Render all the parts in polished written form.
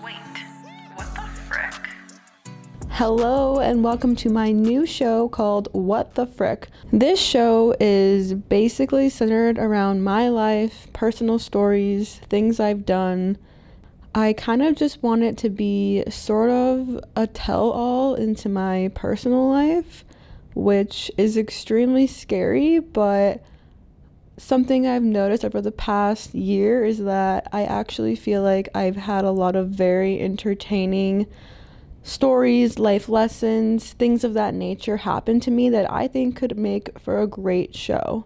Wait, what the frick? Hello and welcome to my new show called What the Frick. This show is basically centered around my life, personal stories, things I've done. I kind of just want it to be sort of a tell-all into my personal life, which is extremely scary, but something I've noticed over the past year is that I actually feel like I've had a lot of very entertaining stories, life lessons, things of that nature happen to me that I think could make for a great show.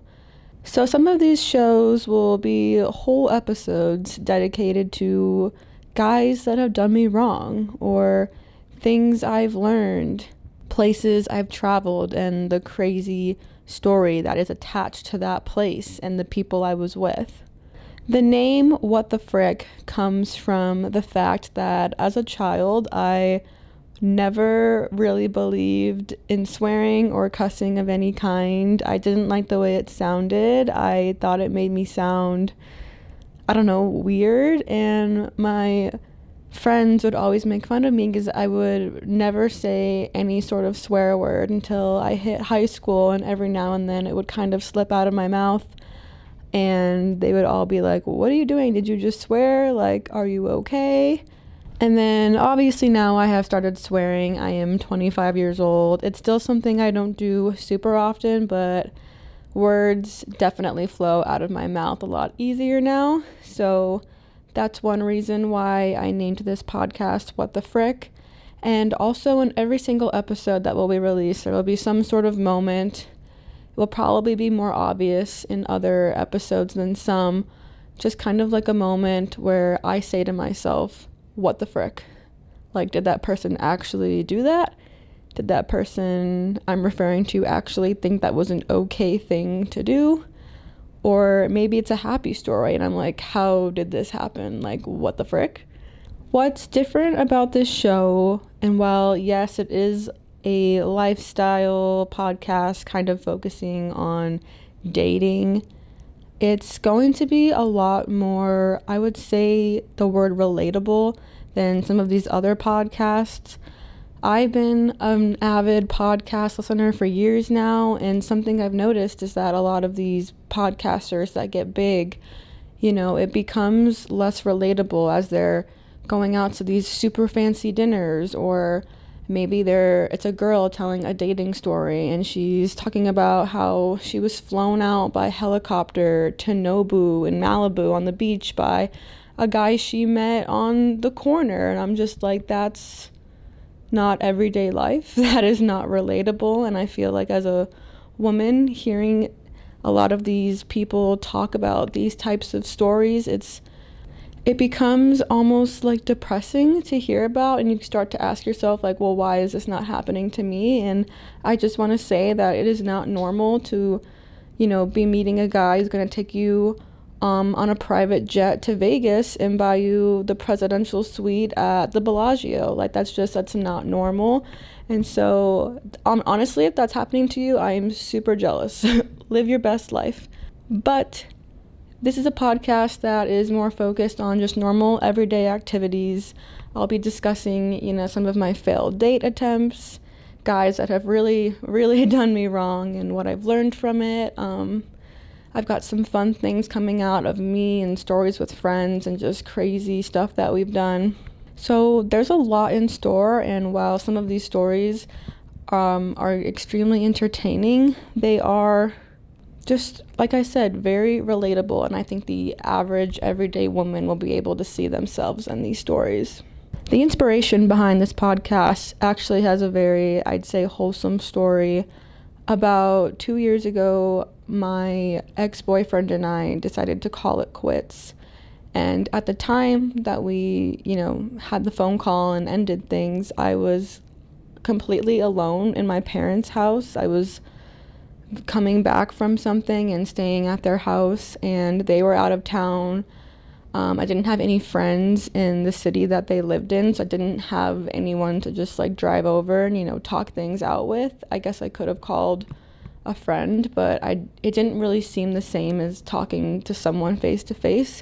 So some of these shows will be whole episodes dedicated to guys that have done me wrong, or things I've learned, places I've traveled, and the crazy story that is attached to that place and the people I was with. The name What the Frick comes from the fact that as a child, I never really believed in swearing or cussing of any kind. I didn't like the way it sounded. I thought it made me sound, weird. And my friends would always make fun of me because I would never say any sort of swear word until I hit high school, and every now and then it would kind of slip out of my mouth. And they would all be like, "What are you doing? Did you just swear? Like, are you okay?" And then obviously now I have started swearing. I am 25 years old. It's still something I don't do super often, but words definitely flow out of my mouth a lot easier now. So that's one reason why I named this podcast What the Frick. And also in every single episode that will be released, there will be some sort of moment. It will probably be more obvious in other episodes than some. Just kind of like a moment where I say to myself, what the frick? Like, did that person actually do that? Did that person I'm referring to actually think that was an okay thing to do? Or maybe it's a happy story and I'm like, how did this happen? Like, what the frick? What's different about this show, and while yes, it is a lifestyle podcast kind of focusing on dating, it's going to be a lot more, I would say the word relatable, than some of these other podcasts. I've been an avid podcast listener for years now, and something I've noticed is that a lot of these podcasters that get big, it becomes less relatable as they're going out to these super fancy dinners, or maybe it's a girl telling a dating story and she's talking about how she was flown out by helicopter to Nobu in Malibu on the beach by a guy she met on the corner. And I'm just like, that's not everyday life. That is not relatable. And I feel like as a woman, hearing a lot of these people talk about these types of stories, it becomes almost like depressing to hear about, and you start to ask yourself like, well, why is this not happening to me? And I just want to say that it is not normal to, be meeting a guy who's going to take you on a private jet to Vegas and buy you the presidential suite at the Bellagio. Like, that's not normal. And so honestly, if that's happening to you, I am super jealous. Live your best life. But this is a podcast that is more focused on just normal everyday activities. I'll be discussing, some of my failed date attempts, guys that have really, really done me wrong and what I've learned from it. I've got some fun things coming out of me and stories with friends and just crazy stuff that we've done. So there's a lot in store, and while some of these stories are extremely entertaining, they are just, like I said, very relatable, and I think the average everyday woman will be able to see themselves in these stories. The inspiration behind this podcast actually has a very, I'd say, wholesome story. About 2 years ago, my ex-boyfriend and I decided to call it quits. And at the time that we, had the phone call and ended things, I was completely alone in my parents' house. I was coming back from something and staying at their house, and they were out of town. I didn't have any friends in the city that they lived in, so I didn't have anyone to just drive over and talk things out with. I guess I could have called a friend, but it didn't really seem the same as talking to someone face to face.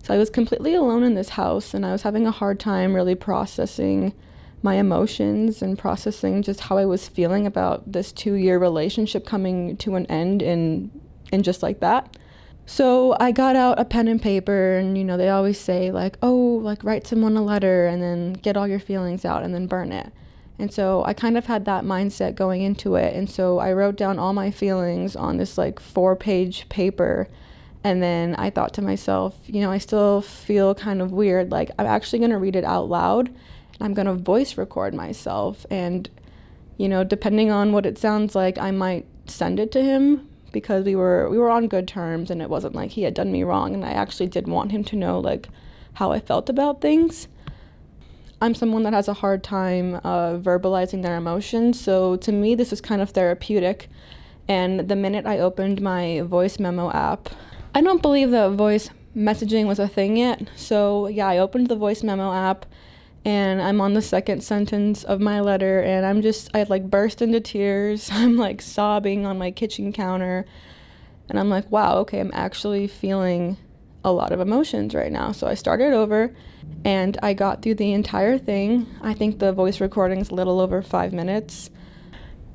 So I was completely alone in this house, and I was having a hard time really processing my emotions and processing just how I was feeling about this 2-year relationship coming to an end and just like that. So I got out a pen and paper, and they always say like, oh, like write someone a letter and then get all your feelings out and then burn it. And so I kind of had that mindset going into it. And so I wrote down all my feelings on this like 4-page paper. And then I thought to myself, I still feel kind of weird. Like, I'm actually going to read it out loud. And I'm going to voice record myself. And, depending on what it sounds like, I might send it to him, because we were on good terms, and it wasn't like he had done me wrong. And I actually did want him to know like how I felt about things. I'm someone that has a hard time verbalizing their emotions. So to me, this is kind of therapeutic. And the minute I opened my voice memo app, I don't believe that voice messaging was a thing yet. So yeah, I opened the voice memo app, and I'm on the second sentence of my letter, and I like burst into tears. I'm like sobbing on my kitchen counter, and I'm like, wow, okay, I'm actually feeling a lot of emotions right now. So I started over, and I got through the entire thing. I think the voice recording's a little over 5 minutes.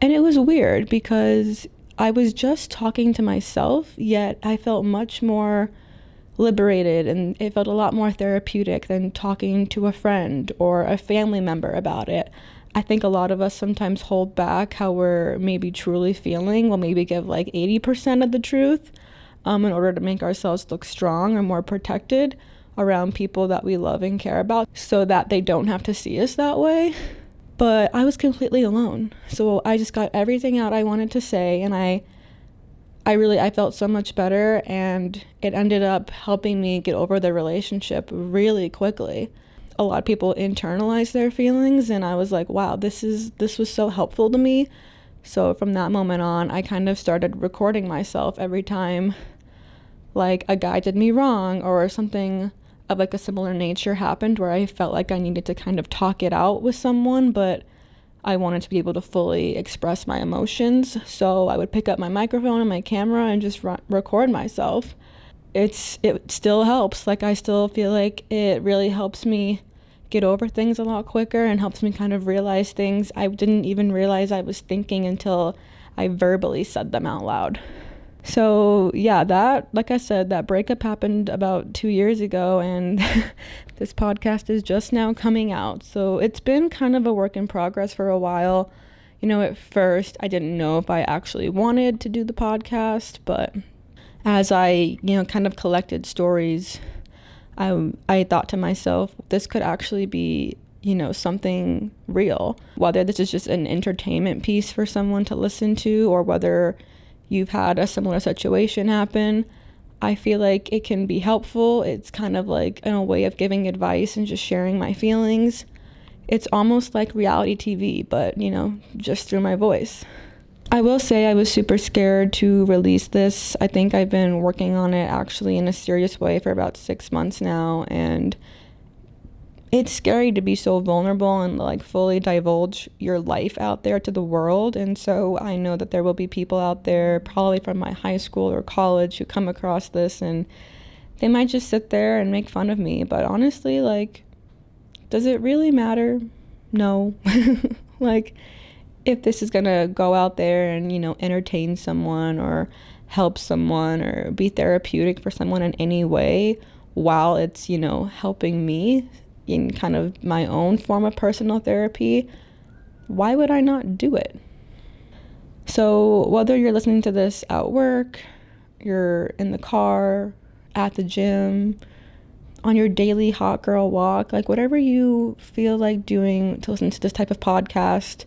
And it was weird because I was just talking to myself, yet I felt much more liberated, and it felt a lot more therapeutic than talking to a friend or a family member about it. I think a lot of us sometimes hold back how we're maybe truly feeling. We'll maybe give like 80% of the truth in order to make ourselves look strong or more protected around people that we love and care about, so that they don't have to see us that way. But I was completely alone. So I just got everything out I wanted to say, and I felt so much better, and it ended up helping me get over the relationship really quickly. A lot of people internalize their feelings, and I was like, wow, this was so helpful to me. So from that moment on, I kind of started recording myself every time like a guy did me wrong, or something of like a similar nature happened where I felt like I needed to kind of talk it out with someone, but I wanted to be able to fully express my emotions. So I would pick up my microphone and my camera and just record myself. It still helps. Like, I still feel like it really helps me get over things a lot quicker, and helps me kind of realize things I didn't even realize I was thinking until I verbally said them out loud. So yeah, like I said, that breakup happened about 2 years ago, and this podcast is just now coming out. So it's been kind of a work in progress for a while. At first I didn't know if I actually wanted to do the podcast, but as I, kind of collected stories, I thought to myself, this could actually be, something real. Whether this is just an entertainment piece for someone to listen to, or whether you've had a similar situation happen, I feel like it can be helpful. It's kind of like a way of giving advice and just sharing my feelings. It's almost like reality TV, but, just through my voice. I will say I was super scared to release this. I think I've been working on it actually in a serious way for about 6 months now, and it's scary to be so vulnerable and like fully divulge your life out there to the world. And so I know that there will be people out there, probably from my high school or college, who come across this and they might just sit there and make fun of me. But honestly, like, does it really matter? No. Like, if this is gonna go out there and, entertain someone or help someone or be therapeutic for someone in any way, while it's, helping me in kind of my own form of personal therapy, why would I not do it? So whether you're listening to this at work, you're in the car, at the gym, on your daily hot girl walk, like whatever you feel like doing to listen to this type of podcast,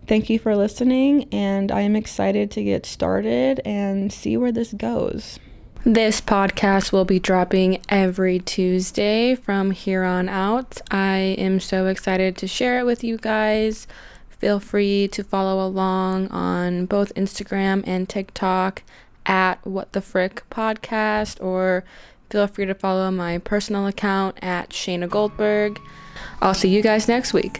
thank you for listening, and I am excited to get started and see where this goes. This podcast will be dropping every Tuesday from here on out. I am so excited to share it with you guys. Feel free to follow along on both Instagram and TikTok at What the Frick Podcast, or feel free to follow my personal account at Shayna Goldberg. I'll see you guys next week.